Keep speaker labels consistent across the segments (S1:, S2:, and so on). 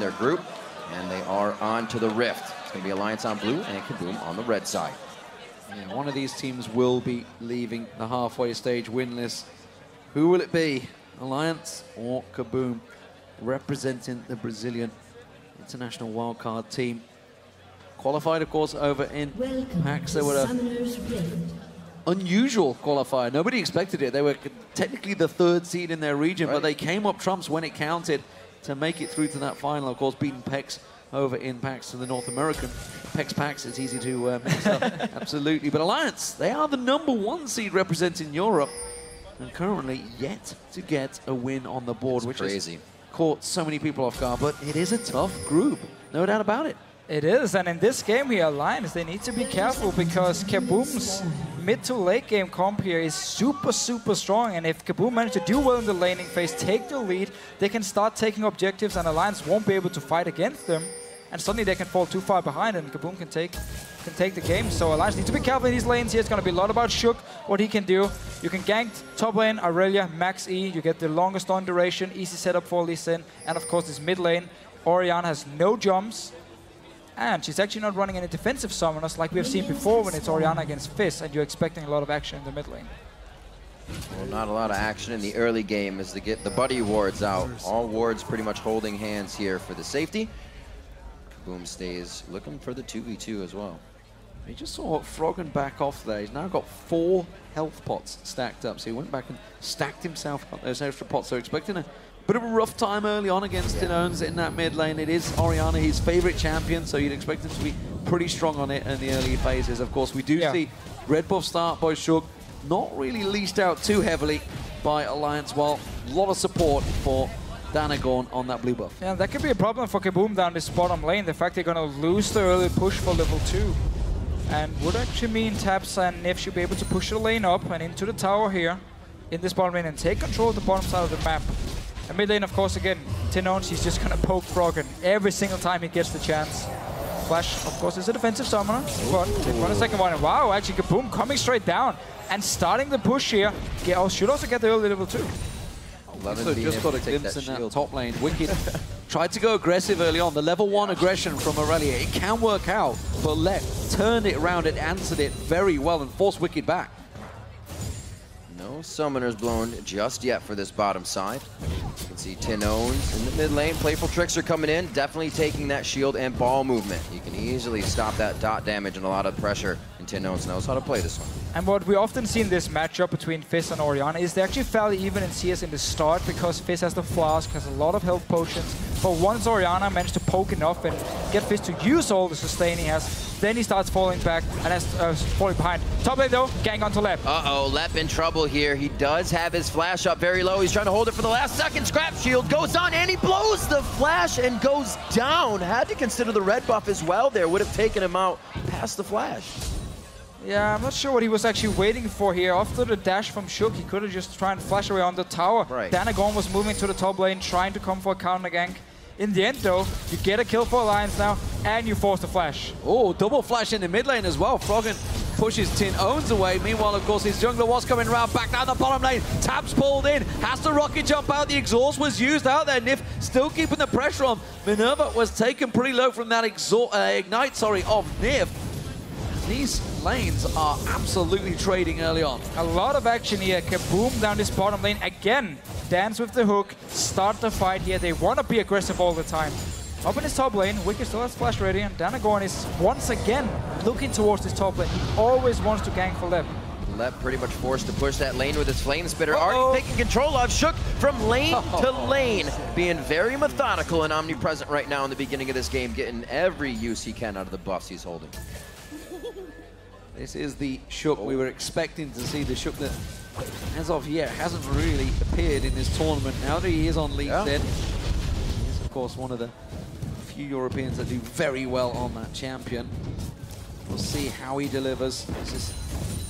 S1: their group, and they are on to the Rift. It's going to be Alliance on blue and KaBuM on the red side.
S2: Yeah, one of these teams will be leaving the halfway stage winless. Who will it be? Alliance or KaBuM? Representing the Brazilian international wildcard team. Qualified, of course, over in PAX. They were an unusual qualifier. Nobody expected it. They were technically the 3rd seed in their region, but they came up trumps when it counted to make it through to that final. Of course, beating PEX over in PAX to the North American. PAX, it's easy to mix up. Absolutely. But Alliance, they are the #1 seed representing Europe, and currently yet to get a win on the board, which has caught so many people off guard. But it is a tough group, no doubt about it.
S3: It is, and in this game here, Alliance, they need to be careful because KaBuM's mid to late game comp here is super, super strong, and if KaBuM manage to do well in the laning phase, take the lead, they can start taking objectives, and Alliance won't be able to fight against them, and suddenly they can fall too far behind, and KaBuM can take the game. So Alliance needs to be careful in these lanes here. It's going to be a lot about Shook, what he can do. You can gank top lane, Aurelia, max E, you get the longest on duration, easy setup for Lee Sin, and of course this mid lane, Orianna has no jumps, and she's actually not running any defensive summoners like we've seen before when it's Orianna against Fizz, and you're expecting a lot of action in the mid lane.
S1: Well, not a lot of action in the early game as they get the buddy wards out. All wards pretty much holding hands here for the safety. KaBuM stays looking for the 2v2 as well.
S2: He just saw Froggen back off there. He's now got 4 health pots stacked up, so he went back and stacked himself up those extra pots. So expecting a bit of a rough time early on against Tinones in that mid lane. It is Orianna, his favorite champion, so you'd expect him to be pretty strong on it in the early phases. Of course, we do see red buff start by Shook, not really leashed out too heavily by Alliance, while a lot of support for Danagorn on that blue buff.
S3: Yeah, that could be a problem for KaBuM down this bottom lane. The fact they're going to lose the early push for level 2. And would actually mean Taps and Nif should be able to push the lane up and into the tower here in this bottom lane and take control of the bottom side of the map. And mid lane, of course, again, Tinones, he's just going to poke Froggen every single time he gets the chance. Flash, of course, is a defensive summoner, but they want a second one. And wow, actually, KaBuM coming straight down and starting the push here. Should also get the early level 2.
S2: So just got a glimpse in that top lane. Wicked tried to go aggressive early on. The level 1 aggression from Aurelia, it can work out, but turned it around and answered it very well and forced Wicked back.
S1: No summoners blown just yet for this bottom side. You can see Tinones in the mid lane. Playful Tricks are coming in, definitely taking that shield and ball movement. You can easily stop that dot damage and a lot of pressure, and Tinones knows how to play this one.
S3: And what we often see in this matchup between Fizz and Orianna is they're actually fairly even in CS in the start because Fizz has the flask, has a lot of health potions. But once Orianna managed to poke enough and get Fizz to use all the sustain he has, then he starts falling back and has falling behind. Top lane though, gang onto Lep.
S1: Uh-oh, Lep in trouble here. He does have his flash up very low. He's trying to hold it for the last second. Scrap shield goes on and he blows the flash and goes down. Had to consider the red buff as well there. Would have taken him out past the flash.
S3: Yeah, I'm not sure what he was actually waiting for here. After the dash from Shook, he could have just tried and flash away on the tower.
S1: Right.
S3: Danagorn was moving to the top lane, trying to come for a counter gank. In the end, though, you get a kill for Alliance now, and you force the flash.
S2: Oh, double flash in the mid lane as well. Froggen pushes Tinones away. Meanwhile, of course, his jungler was coming around back down the bottom lane. Taps pulled in, has to rocket jump out. The exhaust was used out there. Nif still keeping the pressure on. Minerva was taken pretty low from that ignite, of Nif. These lanes are absolutely trading early on.
S3: A lot of action here. KaBuM down this bottom lane again. Dance with the hook, start the fight here. They want to be aggressive all the time. Up in his top lane, Wicked still has flash ready, and Danagorn is once again looking towards this top lane. He always wants to gank for Lep.
S1: Lep pretty much forced to push that lane with his flame spitter. Already taking control of Shook from lane to lane. Being very methodical and omnipresent right now in the beginning of this game, getting every use he can out of the buffs he's holding.
S2: This is the Shook we were expecting to see, the Shook that, as of yet, hasn't really appeared in this tournament. Now that he is on League Z, he is, of course, one of the few Europeans that do very well on that champion. We'll see how he delivers. This is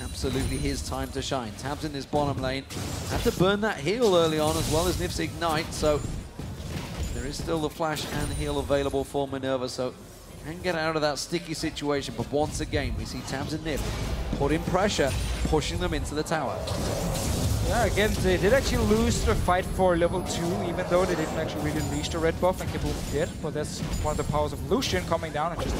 S2: absolutely his time to shine. Tabs in this bottom lane. Had to burn that heal early on as well as Nif's ignite, so there is still the flash and heal available for Minerva, so can get out of that sticky situation. But once again, we see Tabs and Nif putting pressure, pushing them into the tower.
S3: Yeah, again, they did actually lose the fight for level 2, even though they didn't actually really unleash the red buff, and KaBuM did. But that's one of the powers of Lucian coming down and just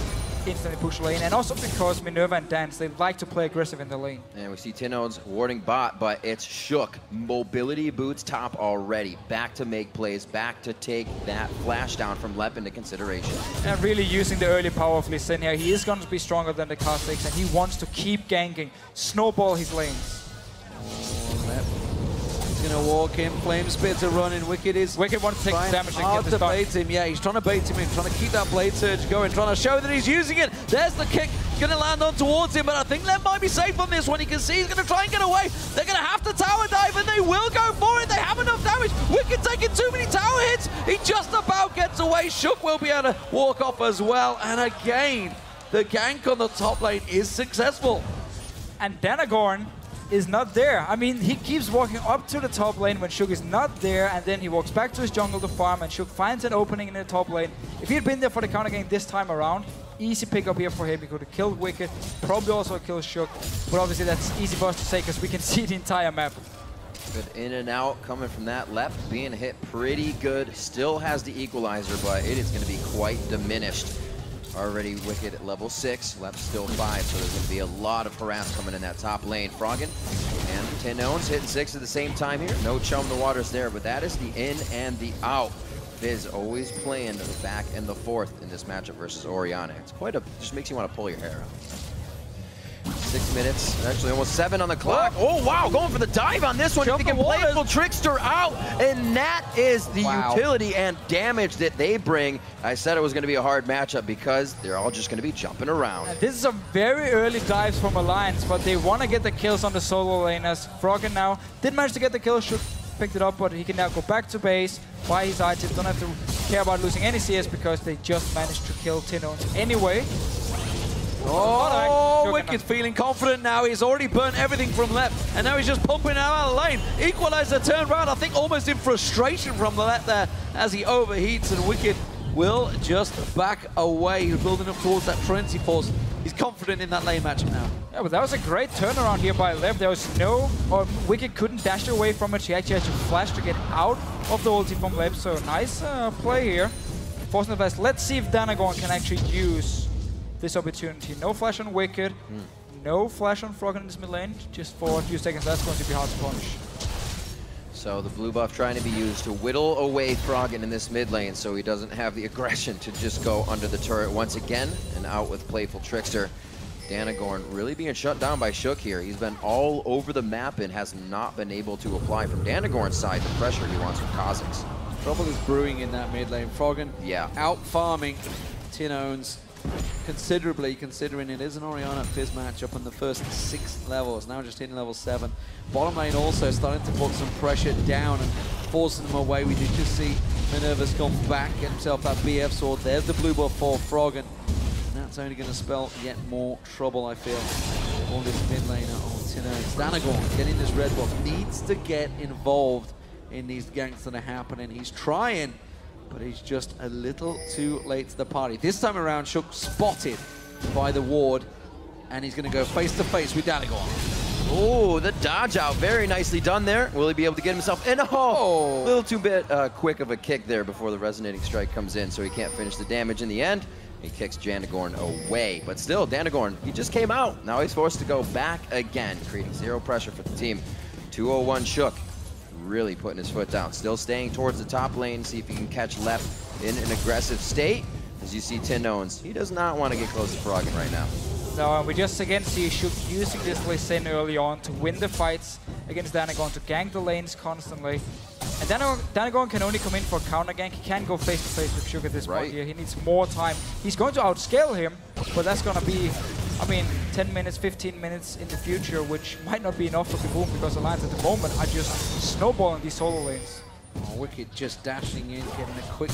S3: instantly push lane. And also because Minerva and Dance, they like to play aggressive in the lane.
S1: And we see Tinones warding bot, but it's Shook. Mobility boots top already. Back to make plays, back to take that flash down from Lep into consideration.
S3: And really using the early power of Lee Sin here. He is going to be stronger than the Kha'Zix, and he wants to keep ganking, snowball his lanes.
S2: He's going to walk in, Flame Spits are running. Wicked wants
S3: to take the damage and
S2: hard
S3: get
S2: to
S3: the
S2: bait him. Yeah, he's trying to bait him in, trying to keep that Blade Surge going, trying to show that he's using it. There's the kick, going to land on towards him, but I think Lem might be safe on this one. You can see he's going to try and get away. They're going to have to tower dive, and they will go for it. They have enough damage. Wicked taking too many tower hits. He just about gets away. Shook will be able to walk off as well. And again, the gank on the top lane is successful.
S3: And Danagorn is not there. I mean, he keeps walking up to the top lane when Shook is not there, and then he walks back to his jungle to farm, and Shook finds an opening in the top lane. If he had been there for the counter game this time around, easy pickup here for him. He could have killed Wicked, probably also killed Shook, but obviously that's easy for us to say because we can see the entire map.
S1: Good in and out coming from that left, being hit pretty good. Still has the equalizer, but it is going to be quite diminished. Already Wicked at level 6, left still 5, so there's going to be a lot of harass coming in that top lane. Froggen and Tinones hitting 6 at the same time here. No chum the waters there, but that is the in and the out. Fizz always playing the back and the forth in this matchup versus Orianna. It's quite a, just makes you want to pull your hair out. 6 minutes, actually almost 7 on the clock. Oh wow, going for the dive on this one. Thinking Playful Trickster out, and that is the utility and damage that they bring. I said it was going to be a hard matchup because they're all just going to be jumping around.
S3: And this is a very early dives from Alliance, but they want to get the kills on the solo lane as Froggen now did manage to get the kill. Shook picked it up, but he can now go back to base, buy his items, don't have to care about losing any CS because they just managed to kill Tinones anyway.
S2: Oh, Wicked's feeling confident now. He's already burnt everything from left, and now he's just pumping out of the lane. Equalizer turned around, I think almost in frustration from the left there as he overheats, and Wicked will just back away. He's building up towards that frenzy force. He's confident in that lane matchup now.
S3: Yeah, but that was a great turnaround here by Lev. There was no, Wicked couldn't dash away from it. She actually had to flash to get out of the ulti from Lev, so nice play here. Forcing the flash. Let's see if Danagorn can actually use this opportunity. No flash on Wicked, no flash on Froggen in this mid lane, just for a few seconds. That's going to be hard to punish.
S1: So the blue buff trying to be used to whittle away Froggen in this mid lane so he doesn't have the aggression to just go under the turret once again, and out with Playful Trickster. Danagorn really being shut down by Shook here. He's been all over the map and has not been able to apply from Danagorn's side the pressure he wants from Kha'Zix.
S2: Trouble is brewing in that mid lane. Froggen out farming Tinones considerably, considering it is an Orianna Fizz matchup on the first 6 levels, now just hitting level 7. Bottom lane also starting to put some pressure down and forcing them away. We did just see Minerva's gone back, get himself that BF sword. There's the blue buff for Froggen. And that's only going to spell yet more trouble, I feel, on this mid laner on Tinones. Danagorn getting this red buff, needs to get involved in these ganks that are happening. He's trying, but he's just a little too late to the party. This time around, Shook spotted by the ward, and he's going to go face-to-face with Danagorn.
S1: Oh, the dodge out. Very nicely done there. Will he be able to get himself in? Oh, a little too quick of a kick there before the resonating strike comes in, so he can't finish the damage in the end. He kicks Danagorn away. But still, Danagorn, he just came out. Now he's forced to go back again, creating 0 pressure for the team. 201 Shook. Really putting his foot down. Still staying towards the top lane, see if he can catch left in an aggressive state. As you see Tinones, he does not want to get close to Froggen right now.
S3: No, we just again see Shook using this Lee Sin early on to win the fights against Danagorn, to gank the lanes constantly. And Danagorn can only come in for a counter gank. He can't go face to face with Shook at this point here. He needs more time. He's going to outscale him, but that's going to be, I mean, 10 minutes, 15 minutes in the future, which might not be enough for KaBuM because Alliance at the moment are just snowballing these solo lanes.
S2: Oh, Wicked just dashing in, getting a quick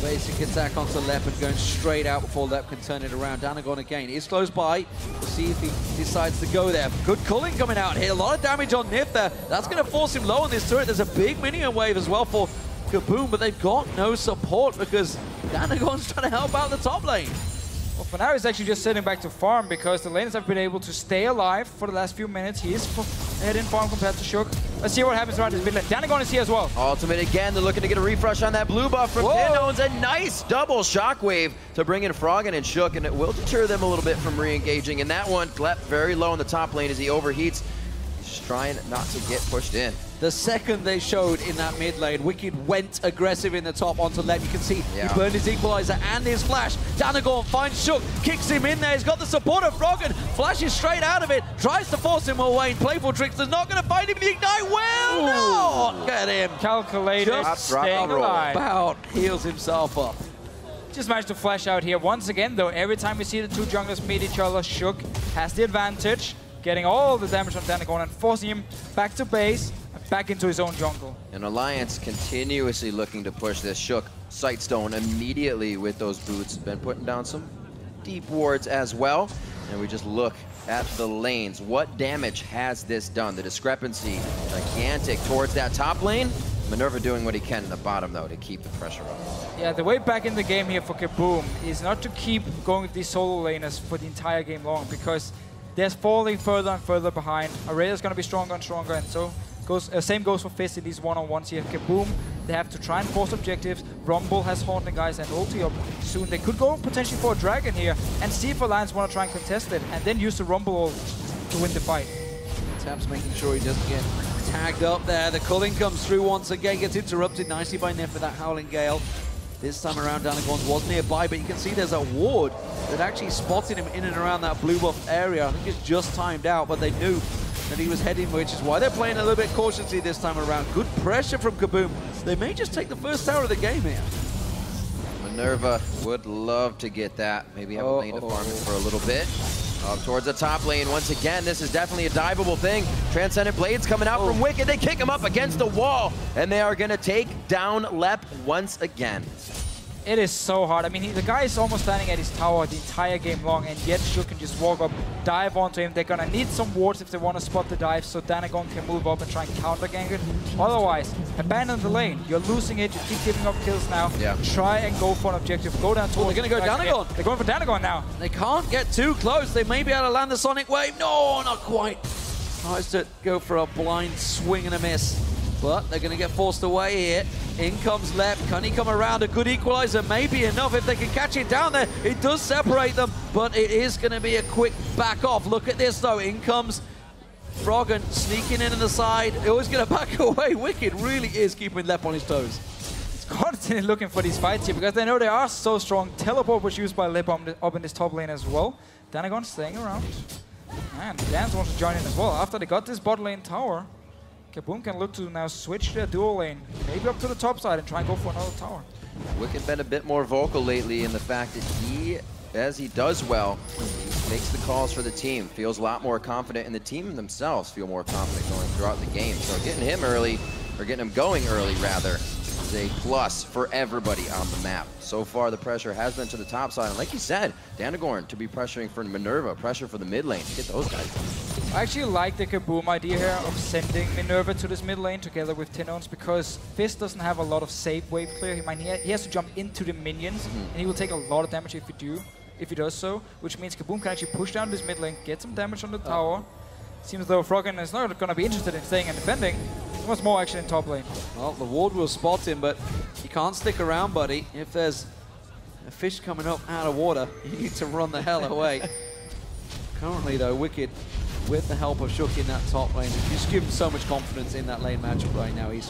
S2: basic attack onto Leopard, going straight out before Lep can turn it around. Danagorn again is close by. We'll see if he decides to go there. Good culling coming out here. A lot of damage on Nif there. That's going to force him low on this turret. There's a big minion wave as well for KaBuM, but they've got no support because Danagorn's trying to help out the top lane.
S3: Well, for now, he's actually just sitting back to farm because the lanes have been able to stay alive for the last few minutes. He is ahead in farm compared to Shook. Let's see what happens around this mid lane. Danagon is here as well.
S1: Ultimate again. They're looking to get a refresh on that blue buff from Tinones. A nice double shockwave to bring in Froggen and Shook, and it will deter them a little bit from re-engaging. And that one left very low in the top lane as he overheats. He's just trying not to get pushed in.
S2: The second they showed in that mid lane, Wicked went aggressive in the top onto left. You can see he burned his equalizer and his flash. Danagon finds Shook, kicks him in there. He's got the support of Froggen, flashes straight out of it, tries to force him away. Playful Trickster's not going to find him in the Ignite. Will not get him.
S3: Calculated, staying alive.
S2: About heals himself up.
S3: Just managed to flash out here once again, though. Every time we see the two junglers meet each other, Shook has the advantage, getting all the damage on Danagon and forcing him back to base. Back into his own jungle.
S1: And Alliance continuously looking to push this. Shook, Sightstone immediately with those boots. Been putting down some deep wards as well. And we just look at the lanes. What damage has this done? The discrepancy, gigantic towards that top lane. Minerva doing what he can in the bottom, though, to keep the pressure up.
S3: Yeah, the way back in the game here for KaBuM is not to keep going with these solo laners for the entire game long, because they're falling further and further behind. Aurea's going to be stronger and stronger, and so same goes for Fizz in these one-on-ones here. KaBuM, they have to try and force objectives. Rumble has Haunting Guys and ulti up soon. They could go potentially for a Dragon here and see if Alliance want to try and contest it, and then use the Rumble ult to win the fight.
S2: Taps making sure he doesn't get tagged up there. The culling comes through once again, gets interrupted nicely by Nef with that Howling Gale. This time around, Danagon was nearby, but you can see there's a ward that actually spotted him in and around that blue buff area. I think it's just timed out, but they knew that he was heading, which is why they're playing a little bit cautiously this time around. Good pressure from KaBuM. They may just take the first tower of the game here.
S1: Minerva would love to get that. Maybe have a lane to farm it for a little bit. Up towards the top lane. Once again, this is definitely a diveable thing. Transcendent Blades coming out from Wicked. They kick him up against the wall, and they are going to take down Lep once again.
S3: It is so hard. I mean, the guy is almost standing at his tower the entire game long, and yet Shook can just walk up, dive onto him. They're gonna need some wards if they want to spot the dive, so Danagon can move up and try and counter gank it. Otherwise, abandon the lane. You're losing it. You keep giving up kills now. Yeah. Try and go for an objective. Go down towards.
S2: They're gonna go Danagon.
S3: They're going for Danagon now.
S2: They can't get too close. They may be able to land the Sonic Wave. No, not quite. Tries to go for a blind swing and a miss. But they're going to get forced away here. In comes Lep. Can he come around? A good equalizer may be enough if they can catch it down there. It does separate them, but it is going to be a quick back off. Look at this, though. In comes Froggen sneaking in on the side. They're always going to back away. Wicked really is keeping Lep on his toes.
S3: He's constantly looking for these fights here because they know they are so strong. Teleport was used by Lep up in this top lane as well. Danagon staying around. And Dance wants to join in as well. After they got this bot lane tower, KaBuM can look to now switch their dual lane, maybe up to the top side and try and go for another tower.
S1: Wicked been a bit more vocal lately in the fact that he, as he does well, he makes the calls for the team, feels a lot more confident, and the team themselves feel more confident going throughout the game. So getting him early, or getting him going early rather, is a plus for everybody on the map. So far the pressure has been to the top side, and like you said, Danagon to be pressuring for Minerva, pressure for the mid lane to get those guys.
S3: I actually like the KaBuM idea here of sending Minerva to this mid lane together with Tinones, because Fizz doesn't have a lot of safe wave clear. He has to jump into the minions, and he will take a lot of damage if he does so, which means KaBuM can actually push down this mid lane, get some damage on the tower. Seems as though Froggen is not going to be interested in staying and defending. He wants more action in top lane.
S2: Well, the ward will spot him, but you can't stick around, buddy. If there's a fish coming up out of water, you need to run the hell away. Currently, though, Wicked, with the help of Shook in that top lane, just give him so much confidence in that lane matchup right now. He's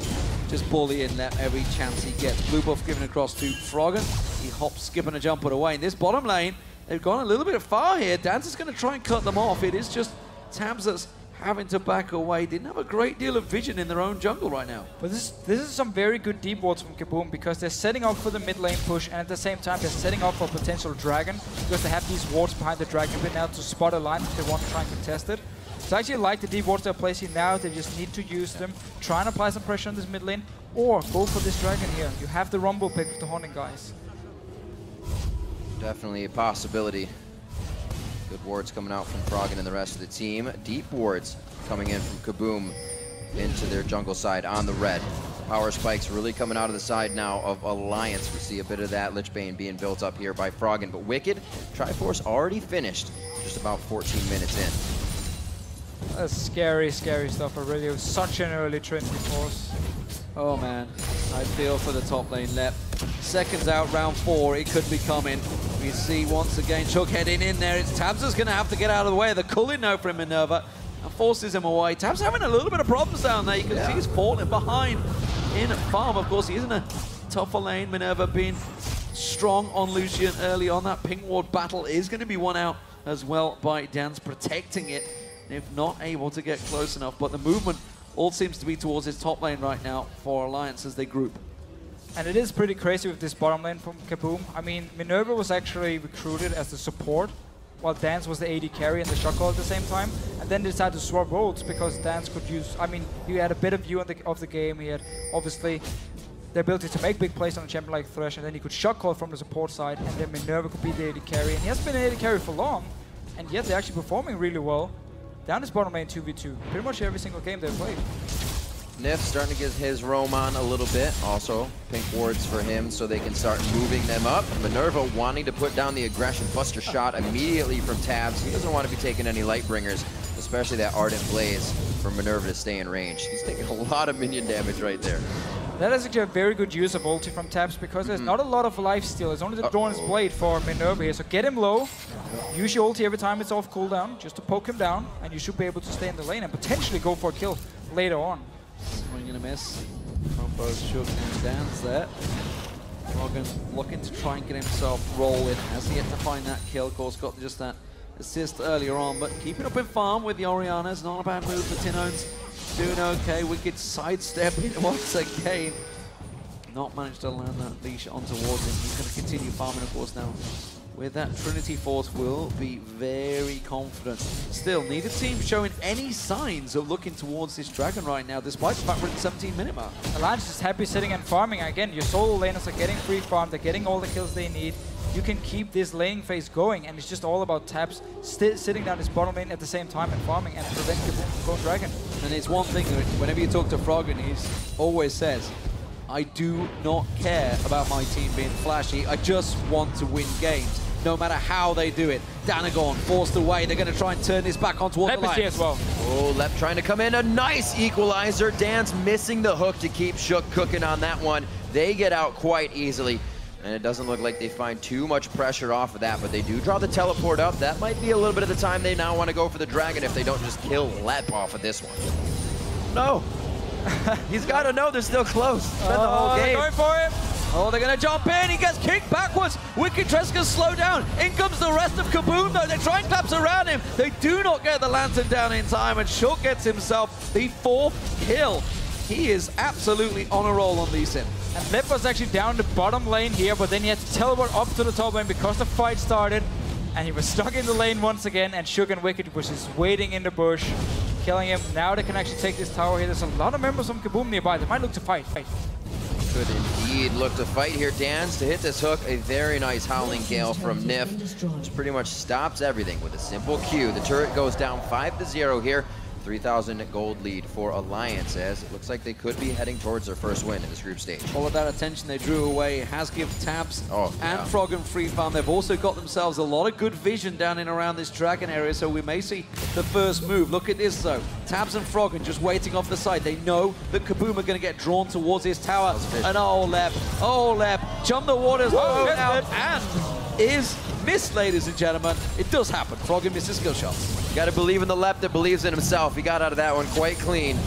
S2: just bullying that every chance he gets. Blue buff given across to Froggen. He hops, skipping a jump away. In this bottom lane, they've gone a little bit far here. Dance is going to try and cut them off. It is just Tabs that's having to back away. Didn't have a great deal of vision in their own jungle right now.
S3: But this is some very good deep wards from KaBuM, because they're setting up for the mid lane push, and at the same time they're setting up for a potential dragon, because they have these wards behind the dragon pit now to spot a line if they want to try and contest it. So I actually like the deep wards they're placing now. They just need to use them, try and apply some pressure on this mid lane, or go for this dragon here. You have the Rumble pick with the Haunting Guys.
S1: Definitely a possibility. Good wards coming out from Froggen and the rest of the team. Deep wards coming in from KaBuM into their jungle side on the red. Power spikes really coming out of the side now of Alliance. We see a bit of that Lich Bane being built up here by Froggen, but Wicked, Triforce already finished, just about 14 minutes in.
S3: scary, scary stuff already. It was such an early Trinity Force.
S2: Oh man, I feel for the top lane Lep. Seconds out, round 4, it could be coming. We see once again Chuck heading in there. It's Tabs is going to have to get out of the way. The culling now from Minerva and forces him away. Tabs having a little bit of problems down there. You can see he's falling behind in farm. Of course, he is in a tougher lane. Minerva being strong on Lucian early on. That ping ward battle is going to be won out as well by Dance, protecting it if not able to get close enough. But the movement all seems to be towards his top lane right now for Alliance as they group.
S3: And it is pretty crazy with this bottom lane from KaBuM. I mean, Minerva was actually recruited as the support, while Dance was the AD carry and the shot call at the same time. And then they decided to swap roles because Dance could use, I mean, he had a better view of the game. He had obviously the ability to make big plays on a champion like Thresh, and then he could shot call from the support side, and then Minerva could be the AD carry. And he hasn't been an AD carry for long, and yet they're actually performing really well. Down this bottom lane 2v2, pretty much every single game they've played.
S1: Nif starting to get his roam on a little bit. Also, pink wards for him so they can start moving them up. Minerva wanting to put down the aggression. Buster shot immediately from Tabs. He doesn't want to be taking any light bringers, especially that Ardent Blaze for Minerva to stay in range. He's taking a lot of minion damage right there.
S3: That is actually a very good use of ulti from Tabs because there's not a lot of life steal. It's only the Dawn's Blade for Minerva here. So get him low, use your ulti every time it's off cooldown, just to poke him down, and you should be able to stay in the lane and potentially go for a kill later on.
S2: Swing and a miss from both Shook and Dance there. Morgan looking to try and get himself rolling. Has yet to find that kill. Of course, got just that assist earlier on, but keeping up in farm with the Oriannas. Not a bad move for Tinones. Doing okay. Wicked sidestepping once again. Not managed to land that leash on towards him. He's going to continue farming, of course, now. With that Trinity Force will be very confident. Still, neither team showing any signs of looking towards this dragon right now, despite the fact we're at the 17-minute mark.
S3: Alliance is happy sitting and farming. Again, your solo laners are getting free farm, they're getting all the kills they need. You can keep this laning phase going, and it's just all about Tabs sitting down his bottom lane at the same time and farming and prevent KaBuM from going dragon.
S2: And it's one thing that whenever you talk to Froggen, he always says, I do not care about my team being flashy, I just want to win games. No matter how they do it. Danagon forced away. They're going to try and turn this back on towards the line.
S3: as well.
S1: Oh, Lep trying to come in. A nice equalizer. Dance missing the hook to keep Shook cooking on that one. They get out quite easily. And it doesn't look like they find too much pressure off of that, but they do draw the teleport up. That might be a little bit of the time they now want to go for the dragon if they don't just kill Lep off of this one. No. He's got to know they're still close. Spend the whole game.
S3: They're going for him.
S2: Oh, they're going to jump in. He gets kicked backwards. Wicked tries to slow down. In comes the rest of KaBuM, though. They're trying claps around him. They do not get the lantern down in time, and Shook gets himself the 4th kill. He is absolutely on a roll on Lee Sin.
S3: And Lep was actually down the bottom lane here, but then he had to teleport up to the top lane because the fight started. And he was stuck in the lane once again, and Shook and Wicked was just waiting in the bush, killing him. Now they can actually take this tower here. There's a lot of members from KaBuM nearby. They might look to fight.
S1: Could indeed look to fight here. Dance to hit this hook. A very nice Howling Gale from Nif, which pretty much stops everything with a simple Q. The turret goes down 5-0 here. 3,000 gold lead for Alliance, as it looks like they could be heading towards their first win in this group stage.
S2: All of that attention they drew away has given Tabs and Froggen free farm. They've also got themselves a lot of good vision down in around this dragon area, so we may see the first move. Look at this though. Tabs and Froggen just waiting off the side. They know that KaBuM are going to get drawn towards his tower. And oh Lep, jump the waters out and is missed, ladies and gentlemen. It does happen. Froggen misses skill shots.
S1: You got to believe in the Lep that believes in himself. He got out of that one quite clean.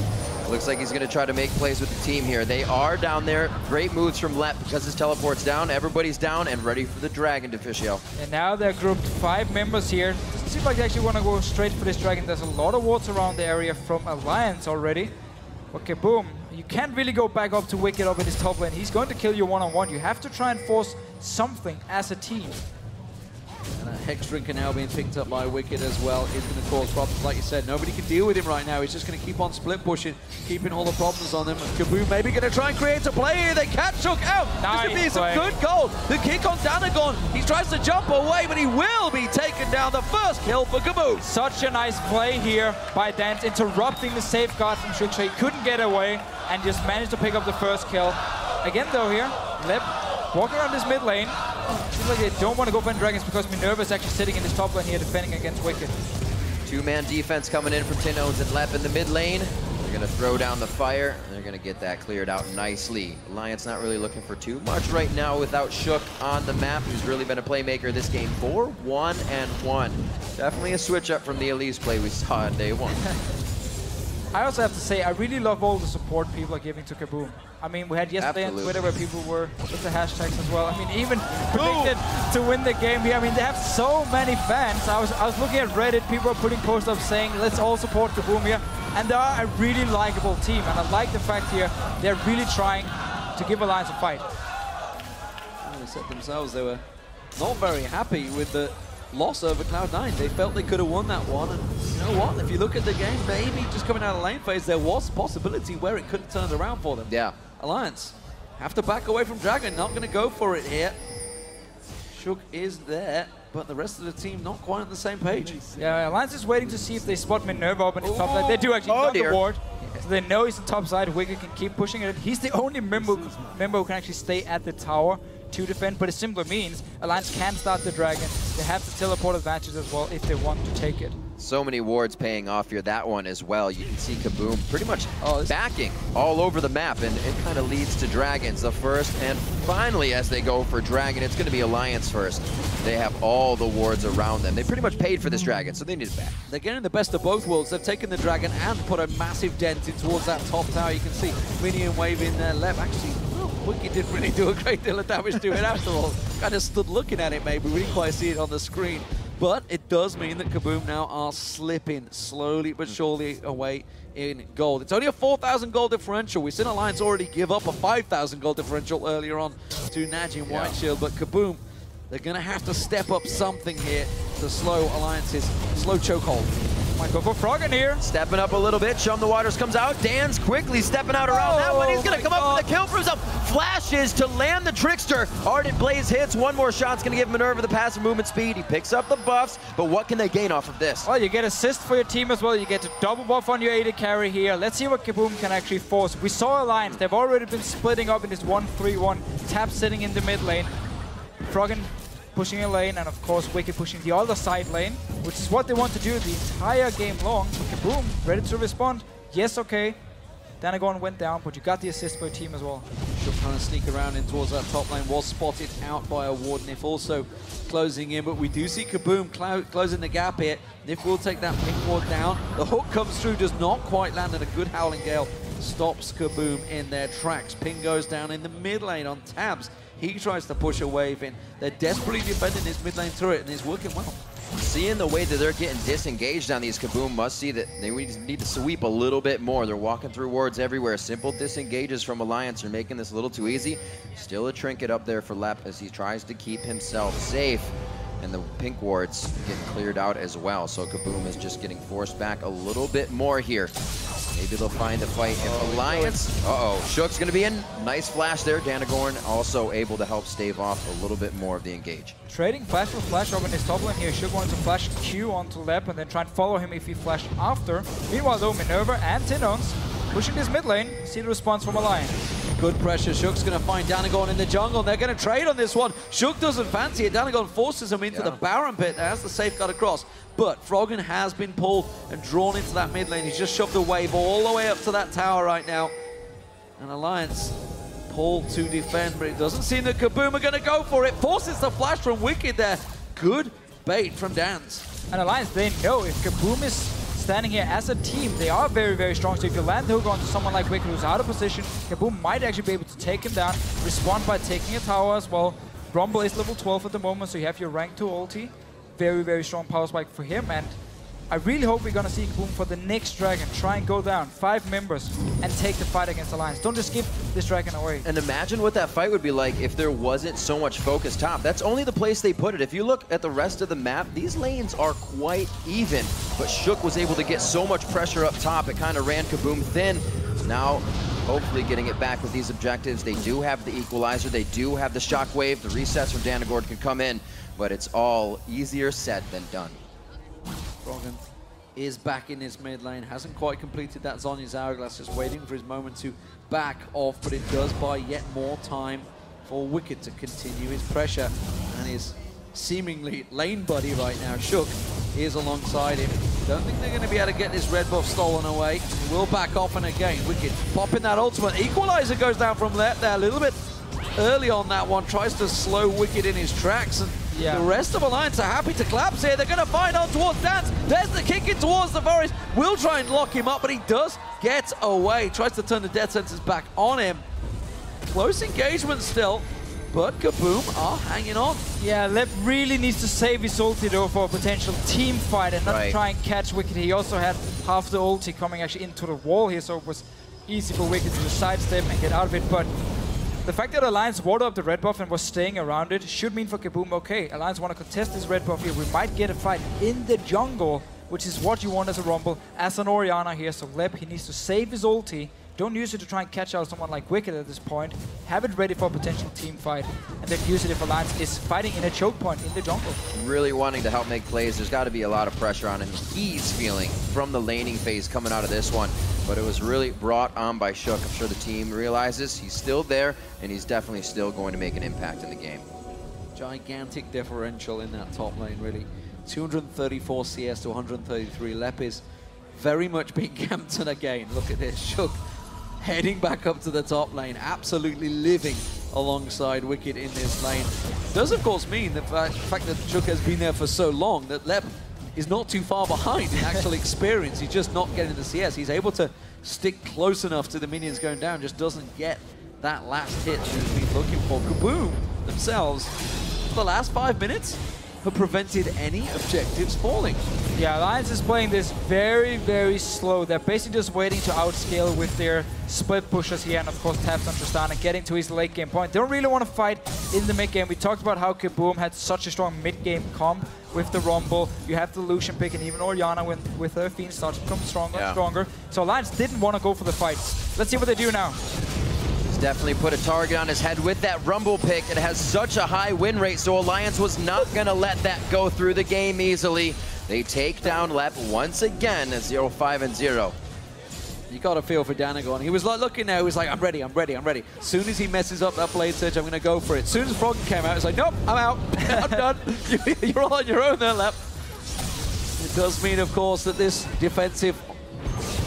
S1: Looks like he's going to try to make plays with the team here. They are down there. Great moves from Lep because his teleport's down. Everybody's down and ready for the dragon to fish out.
S3: And now they're grouped 5 members here. Doesn't seem like they actually want to go straight for this dragon. There's a lot of wards around the area from Alliance already. But KaBuM, you can't really go back up to Wicked up in his top lane. He's going to kill you one-on-one. You have to try and force something as a team.
S2: And a Hex Drinker now being picked up by Wicked as well is going to cause problems. Like you said, nobody can deal with him right now. He's just going to keep on split pushing, keeping all the problems on him. And KaBuM maybe going to try and create a play here. They catch Shook out.
S3: Nice
S2: this would be some good gold. The kick on Danagon. He tries to jump away, but he will be taken down. The first kill for KaBuM.
S3: Such a nice play here by Dance, interrupting the safeguard from Shook, so he couldn't get away and just managed to pick up the first kill. Again though here, Lep walking around this mid lane. Seems like they don't want to go for dragons because Minerva is actually sitting in this top lane here defending against Wicked.
S1: Two-man defense coming in from Tinones and Lep in the mid lane. They're gonna throw down the fire, and they're gonna get that cleared out nicely. Alliance not really looking for too much right now without Shook on the map, who's really been a playmaker this game. 4-1-1. Definitely a switch up from the Elise play we saw on day one.
S3: I also have to say, I really love all the support people are giving to KaBuM. I mean, we had yesterday on Twitter where people were with the hashtags as well. I mean, even predicted to win the game here. I mean, they have so many fans. I was looking at Reddit, people are putting posts up saying, let's all support KaBuM here. And they are a really likable team. And I like the fact here, they're really trying to give Alliance a fight.
S2: Well, they said themselves they were not very happy with the loss over Cloud9. They felt they could have won that one, and you know what? If you look at the game, maybe just coming out of lane phase, there was a possibility where it could have turned around for them.
S1: Yeah.
S2: Alliance have to back away from Dragon, not going to go for it here. Shook is there, but the rest of the team not quite on the same page.
S3: Yeah, Alliance is waiting to see if they spot Minerva up in the top side. They do actually got the ward, so they know he's on top side. Wicked can keep pushing it. He's the only member who can actually stay at the tower to defend, but it simply means Alliance can start the Dragon. They have the teleport advantage as well if they want to take it.
S1: So many wards paying off here. That one as well. You can see KaBuM pretty much backing all over the map, and it kind of leads to Dragons. The first, and finally as they go for Dragon, it's going to be Alliance first. They have all the wards around them. They pretty much paid for this Dragon, so they need it back.
S2: They're getting the best of both worlds. They've taken the Dragon and put a massive dent in towards that top tower. You can see Minion Wave in there left. Actually, Wicked didn't really do a great deal of damage to it after all. Kind of stood looking at it maybe. We didn't quite see it on the screen. But it does mean that KaBuM now are slipping slowly but surely away in gold. It's only a 4,000 gold differential. We've seen Alliance already give up a 5,000 gold differential earlier on to Najin White Shield, but KaBuM, they're going to have to step up something here to slow Alliance's slow chokehold.
S3: Might go for Froggen here.
S1: Stepping up a little bit. Shum the Waters comes out. Dan's quickly stepping out around that one. He's going to come up with a kill for himself. Flashes to land the Trickster. Ardent Blaze hits. One more shot's going to give Minerva the passive movement speed. He picks up the buffs, but what can they gain off of this?
S3: Well, you get assist for your team as well. You get to double buff on your AD carry here. Let's see what KaBuM can actually force. We saw Alliance. They've already been splitting up in this 1-3-1. Tap sitting in the mid lane. Froggen pushing a lane, and of course Wicked pushing the other side lane, which is what they want to do the entire game long. KaBuM ready to respond. Yes, okay. Danagon went down, but you got the assist for your team as well.
S2: Shook trying to sneak around in towards that top lane, was spotted out by a ward. Nif also closing in, but we do see KaBuM closing the gap here. Nif will take that pink ward down. The hook comes through, does not quite land, and a good Howling Gale stops KaBuM in their tracks. Ping goes down in the mid lane on Tabs. He tries to push a wave in. They're desperately defending his mid lane turret, and it's working well.
S1: Seeing the way that they're getting disengaged on these, KaBuM must see that they need to sweep a little bit more. They're walking through wards everywhere. Simple disengages from Alliance are making this a little too easy. Still a trinket up there for Lep as he tries to keep himself safe. And the pink wards getting cleared out as well. So KaBuM is just getting forced back a little bit more here. Maybe they'll find a fight if Alliance... Shook's going to be in. Nice flash there. Danagorn also able to help stave off a little bit more of the engage.
S3: Trading flash for flash over in his top lane here. Shook wants to flash Q onto Lep and then try and follow him if he flashed after. Meanwhile though, Minerva and Tinones pushing this mid lane. See the response from Alliance.
S2: Good pressure. Shook's going to find Danagon in the jungle. They're going to trade on this one. Shook doesn't fancy it. Danagon forces him into the Baron pit as the safeguard across. But Froggen has been pulled and drawn into that mid lane. He's just shoved a wave all the way up to that tower right now. And Alliance pulled to defend, but it doesn't seem that KaBuM are going to go for it. Forces the flash from Wicked there. Good bait from Dans.
S3: And Alliance, they know if KaBuM is standing here as a team, they are very, very strong. So if you land the hook onto someone like Wicked who's out of position, KaBuM might actually be able to take him down, respond by taking a tower as well. Rumble is level 12 at the moment, so you have your rank 2 ulti. Very, very strong power spike for him, and I really hope we're going to see KaBuM for the next Dragon try and go down 5 members and take the fight against Alliance. Don't just give this Dragon away.
S1: And imagine what that fight would be like if there wasn't so much focus top. That's only the place they put it. If you look at the rest of the map, these lanes are quite even, but Shook was able to get so much pressure up top, it kind of ran KaBuM thin. Now, hopefully getting it back with these objectives. They do have the equalizer, they do have the shockwave, the resets from Danagorn can come in, but it's all easier said than done.
S2: Froggen is back in his mid lane, hasn't quite completed that Zhonya's Hourglass, just waiting for his moment to back off, but it does buy yet more time for Wicked to continue his pressure, and his seemingly lane buddy right now, Shook, is alongside him. Don't think they're going to be able to get this red buff stolen away. We'll back off, and again, Wicked popping that ultimate. Equalizer goes down from left there a little bit early on that one. Tries to slow Wicked in his tracks, and the rest of Alliance are happy to collapse here. They're going to find on towards Dance. There's the kick in towards the Forest. Will try and lock him up, but he does get away. Tries to turn the death sentence back on him. Close engagement still, but KaBuM are hanging on.
S3: Yeah, Lep really needs to save his ulti though for a potential team fight and not try and catch Wicked. He also had half the ulti coming actually into the wall here, so it was easy for Wicked to sidestep and get out of it. But the fact that Alliance warded up the red buff and was staying around it should mean for KaBuM, okay, Alliance want to contest this red buff here. We might get a fight in the jungle, which is what you want as a Rumble, as an Orianna here. So Lep, he needs to save his ulti. Don't use it to try and catch out someone like Wicked at this point. Have it ready for a potential team fight, and then use it if Alliance is fighting in a choke point in the jungle.
S1: Really wanting to help make plays. There's got to be a lot of pressure on him. He's feeling from the laning phase coming out of this one, but it was really brought on by Shook. I'm sure the team realizes he's still there, and he's definitely still going to make an impact in the game.
S2: Gigantic differential in that top lane, really. 234 CS to 133. Lep is very much being camped on again. Look at this, Shook heading back up to the top lane, absolutely living alongside Wicked in this lane. Does of course mean the fact that Shook has been there for so long that Lep is not too far behind in actual experience. He's just not getting the CS. He's able to stick close enough to the minions going down, just doesn't get that last hit that he's been looking for. KaBuM themselves, for the last 5 minutes, have prevented any objectives falling.
S3: Yeah, Alliance is playing this very, very slow. They're basically just waiting to outscale with their split pushers here, and of course taps on Tristan and getting to his late game point. They don't really want to fight in the mid game. We talked about how KaBuM had such a strong mid game comp with the Rumble. You have the Lucian pick, and even Orianna with her Fiend starts to become stronger and stronger. So Alliance didn't want to go for the fights. Let's see what they do now.
S1: Definitely put a target on his head with that Rumble pick. It has such a high win rate, so Alliance was not going to let that go through the game easily. They take down Lep once again at 0-5-0.
S2: You got to feel for Danagon. He was like looking there, he was like, I'm ready, I'm ready, I'm ready. As soon as he messes up that blade surge, I'm going to go for it. As soon as Froggen came out, it's like, nope, I'm out. I'm done. You're all on your own there, Lep. It does mean, of course, that this defensive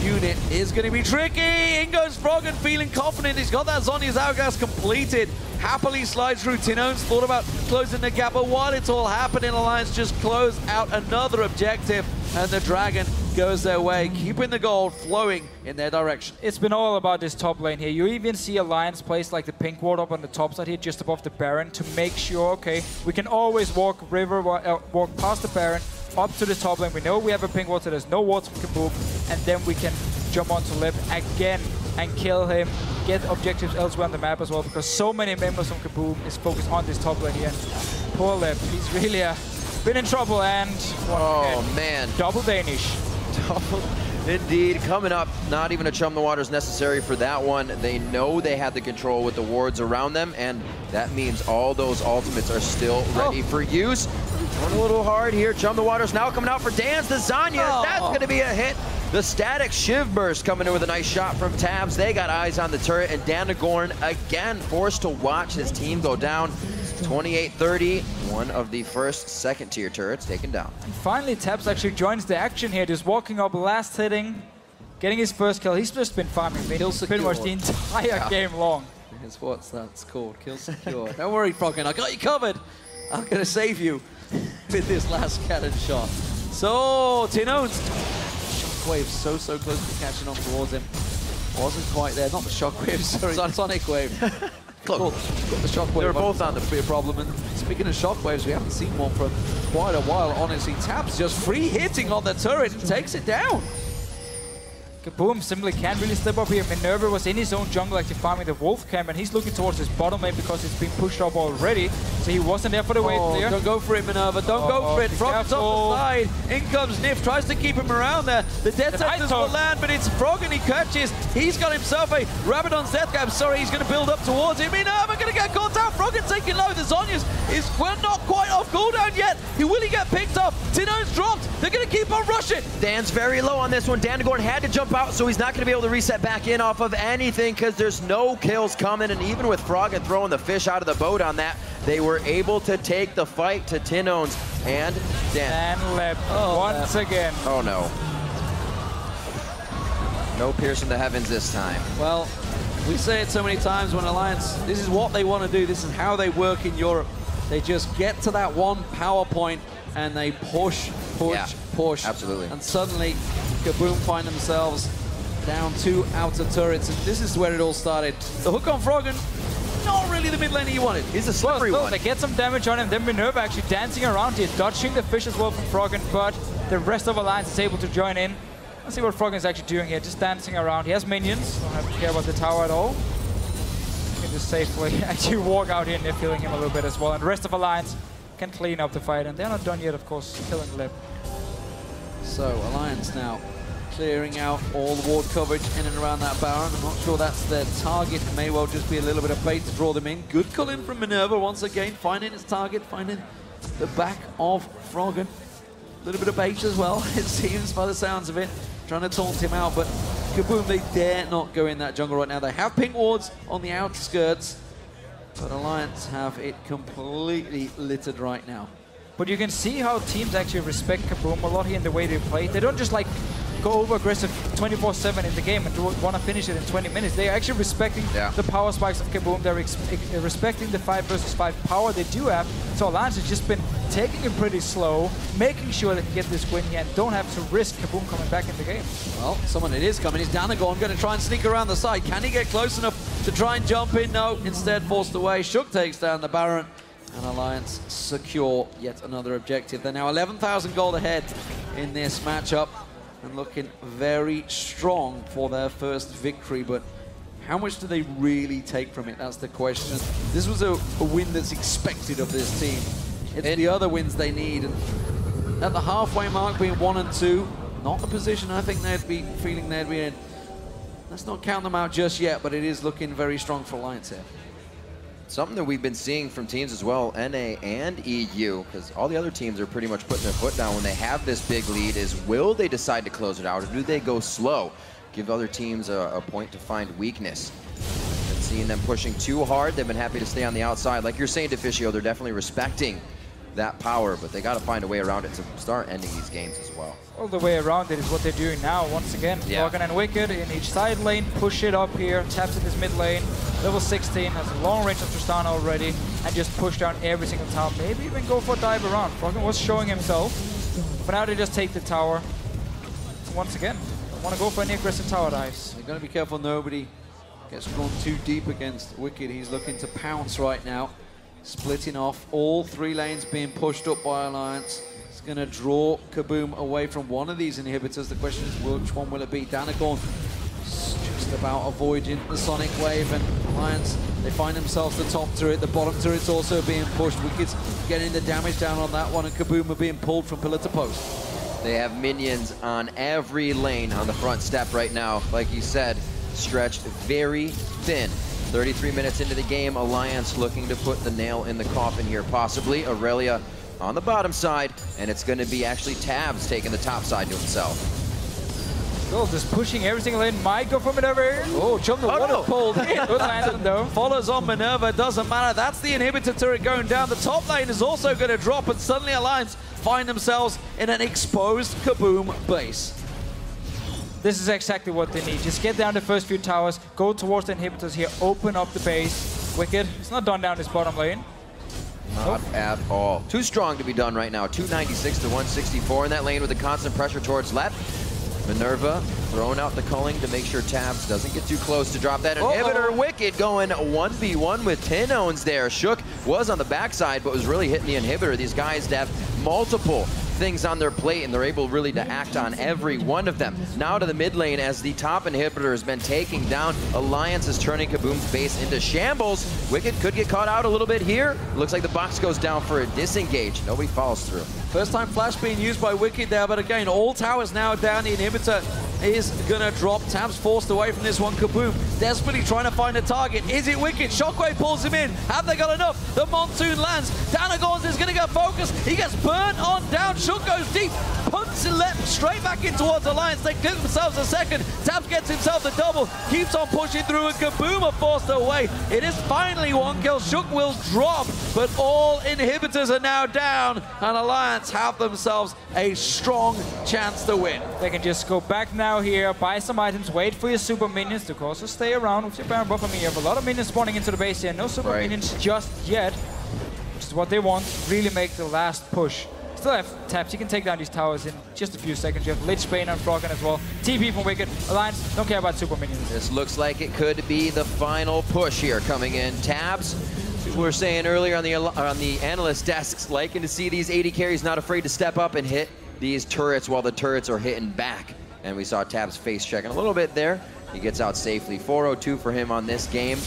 S2: unit is going to be tricky. In goes Froggen, feeling confident. He's got that Zhonya's Hourglass completed. Happily slides through. Tinone's thought about closing the gap, but while it's all happening, Alliance just close out another objective, and the Dragon goes their way, keeping the gold flowing in their direction.
S3: It's been all about this top lane here. You even see Alliance place like the pink ward up on the top side here, just above the Baron, to make sure, okay, we can always walk past the Baron, up to the top lane. We know we have a pink ward, so there's no wards for KaBuM, and then we can jump onto Lep again and kill him, get objectives elsewhere on the map as well, because so many members from KaBuM is focused on this top lane here. Poor Lep, he's really been in trouble, and
S1: man,
S3: double Danish.
S1: Indeed, coming up, not even a chum the waters necessary for that one. They know they had the control with the wards around them, and that means all those ultimates are still ready for use. Going a little hard here. Chum the waters now coming out for Dance. The Zhonya, that's going to be a hit. The static Shiv Burst coming in with a nice shot from Tabs. They got eyes on the turret, and Danagorn again forced to watch his team go down. 28-30, one of the first second-tier turrets taken down.
S3: And finally, Tabs actually joins the action here, just walking up, last hitting, getting his first kill. He's just been farming pretty much the entire game long.
S2: Here's what that's called, kill secure. Don't worry, Froggen, I got you covered. I'm going to save you with this last cannon shot. So, Tinone's Shockwave so close to catching on towards him. Wasn't quite there, not the Shockwave, sorry, Sonic Wave. Got the Shockwave.
S1: They were both on the
S2: be a problem. And speaking of Shockwaves, we haven't seen one for quite a while. Honestly, Tabs just free hitting on the turret and takes it down.
S3: KaBuM simply can't really step up here. Minerva was in his own jungle actually farming the Wolf camp, and he's looking towards his bottom lane because it's been pushed up already. So he wasn't there for the wave clear.
S2: Don't go for it, Minerva. Don't go for it. Froggen's off the side. In comes Nif. Tries to keep him around there. The death sentence will land, but it's Froggen he catches. He's got himself a Rabadon's death cap. Sorry, he's going to build up towards him. Minerva going to get caught out. Froggen taking low. The Zhonya's is not quite off cooldown yet. Will he get picked up? Tinone's dropped. They're going to keep on rushing.
S1: Dan's very low on this one. Danagorn had to jump out, so he's not going to be able to reset back in off of anything because there's no kills coming, and even with Froggen throwing the fish out of the boat on that, they were able to take the fight to Tinone's And Dan.
S3: And Lep once again.
S1: Oh no. No piercing the heavens this time.
S2: Well, we say it so many times when Alliance, this is what they want to do. This is how they work in Europe. They just get to that one power point and they push, push.
S1: Absolutely.
S2: And suddenly, KaBuM find themselves down 2 outer turrets. And this is where it all started. The hook on Froggen, not really the mid laner you wanted.
S1: He's a slippery one.
S3: They get some damage on him. Then Minerva actually dancing around here, dodging the fish as well from Froggen, but the rest of Alliance is able to join in. Let's see what Froggen is actually doing here, just dancing around. He has minions, don't have to care about the tower at all. He can just safely actually walk out here and they're killing him a little bit as well. And the rest of Alliance can clean up the fight. And they're not done yet, of course, killing Lip.
S2: So Alliance now clearing out all the ward coverage in and around that Baron. I'm not sure that's their target. It may well just be a little bit of bait to draw them in. Good call in from Minerva once again, finding its target, finding the back of Froggen. A little bit of bait as well, it seems, by the sounds of it. Trying to taunt him out, but KaBuM, they dare not go in that jungle right now. They have pink wards on the outskirts, but Alliance have it completely littered right now.
S3: But you can see how teams actually respect KaBuM a lot here in the way they play. They don't just like go over aggressive 24/7 in the game and want to finish it in 20 minutes. They're actually respecting the power spikes of KaBuM. They're respecting the 5 versus 5 power they do have. So Alliance has just been taking it pretty slow, making sure they can get this win here and don't have to risk KaBuM coming back in the game.
S2: Well, someone it is coming. He's Danagon, going to try and sneak around the side. Can he get close enough to try and jump in? No, instead forced away. Shook takes down the Baron. And Alliance secure yet another objective. They're now 11,000 gold ahead in this matchup and looking very strong for their first victory. But how much do they really take from it? That's the question. This was a win that's expected of this team. It's the other wins they need. And at the halfway mark, being 1 and 2, not the position I think they'd be feeling they'd be in. Let's not count them out just yet, but it is looking very strong for Alliance here.
S1: Something that we've been seeing from teams as well, NA and EU, because all the other teams are pretty much putting their foot down when they have this big lead, is will they decide to close it out or do they go slow? Give other teams a point to find weakness. And seeing them pushing too hard, they've been happy to stay on the outside. Like you're saying, Deficio, they're definitely respecting that power, but they got to find a way around it to start ending these games as well.
S3: All the way around it is what they're doing now. Once again, Froggen and Wicked in each side lane, push it up here, taps in this mid lane, level 16, has a long range of Tristana already, and just push down every single tower. Maybe even go for a dive around. Froggen was showing himself, but now they just take the tower. Once again, want to go for any aggressive tower dives.
S2: They're going to be careful nobody gets drawn too deep against Wicked. He's looking to pounce right now. Splitting off, all 3 lanes being pushed up by Alliance. It's going to draw KaBuM away from one of these inhibitors. The question is, which one will it be? Danagon just about avoiding the Sonic Wave, and Alliance, they find themselves the top turret. The bottom turret's also being pushed. Wicked's getting the damage down on that one, and KaBuM are being pulled from pillar to post.
S1: They have minions on every lane on the front step right now. Like you said, stretched very thin. 33 minutes into the game, Alliance looking to put the nail in the coffin here, possibly. Aurelia on the bottom side, and it's going to be actually Tabs taking the top side to himself.
S3: Still just pushing every single lane. Might go for Minerva here.
S2: Oh, Chum the water pulled in.
S3: Good landing though.
S2: Follows on Minerva, doesn't matter. That's the inhibitor turret going down. The top lane is also going to drop, and suddenly Alliance find themselves in an exposed KaBuM base.
S3: This is exactly what they need. Just get down the first few towers, go towards the inhibitors here, open up the base. Wicked, it's not done down this bottom lane.
S1: Not at all. Too strong to be done right now. 296 to 164 in that lane with the constant pressure towards left. Minerva throwing out the culling to make sure Tabs doesn't get too close to drop that inhibitor. Wicked going 1v1 with 10 owns there. Shook was on the backside, but was really hitting the inhibitor. These guys have multiple things on their plate, and they're able really to act on every one of them. Now to the mid lane as the top inhibitor has been taking down. Alliance is turning KaBuM's base into shambles. Wicked could get caught out a little bit here. Looks like the box goes down for a disengage. Nobody follows through.
S2: First time flash being used by Wicked there, but again, all towers now down. The inhibitor is gonna drop. Tabs forced away from this one. KaBuM desperately trying to find a target. Is it Wicked? Shockwave pulls him in. Have they got enough? The monsoon lands. Danagons is gonna get focused. He gets burnt on down. Shook goes deep. Punts and left straight back in towards Alliance. They clip themselves a second. tabseG gets himself the double, keeps on pushing through, and KaBuM are forced away. It is finally one kill. Shook will drop, but all inhibitors are now down, and Alliance have themselves a strong chance to win.
S3: They can just go back now here, buy some items, wait for your super minions to also stay around with your Baron buff. I mean, you have a lot of minions spawning into the base here. No super minions just yet, which is what they want. Really make the last push. Still have taps. You can take down these towers in just a few seconds. You have Lich Bane and Froggen as well. TP from Wicked. Alliance don't care about super minions.
S1: This looks like it could be the final push here coming in. Tabs, we were saying earlier on the analyst desks, liking to see these 80 carries not afraid to step up and hit these turrets while the turrets are hitting back. And we saw Tabs face checking a little bit there. He gets out safely. 402 for him on this game.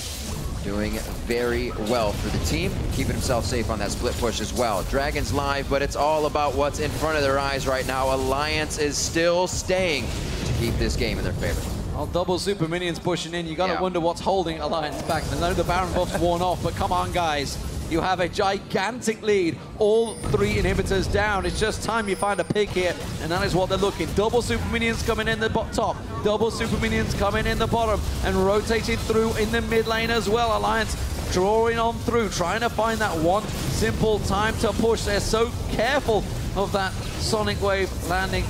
S1: Doing very well for the team, keeping himself safe on that split push as well. Dragon's live, but it's all about what's in front of their eyes right now. Alliance is still staying to keep this game in their favor.
S2: Well, double super minions pushing in. You gotta wonder what's holding Alliance back. I know the Baron buff's worn off, but come on, guys. You have a gigantic lead. All 3 inhibitors down. It's just time you find a pick here, and that is what they're looking. Double super minions coming in the top. Double super minions coming in the bottom, and rotating through in the mid lane as well. Alliance drawing on through, trying to find that one simple time to push. They're so careful of that Sonic Wave landing.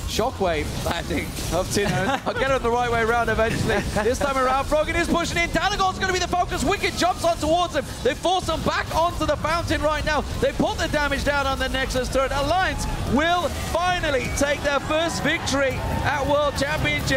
S2: Shockwave landing of Tino. I'll get it the right way around eventually. This time around, Froggen is pushing in. Dalagon's going to be the focus. Wicked jumps on towards him. They force him back onto the fountain right now. They put the damage down on the Nexus turret. Alliance will finally take their first victory at World Championship.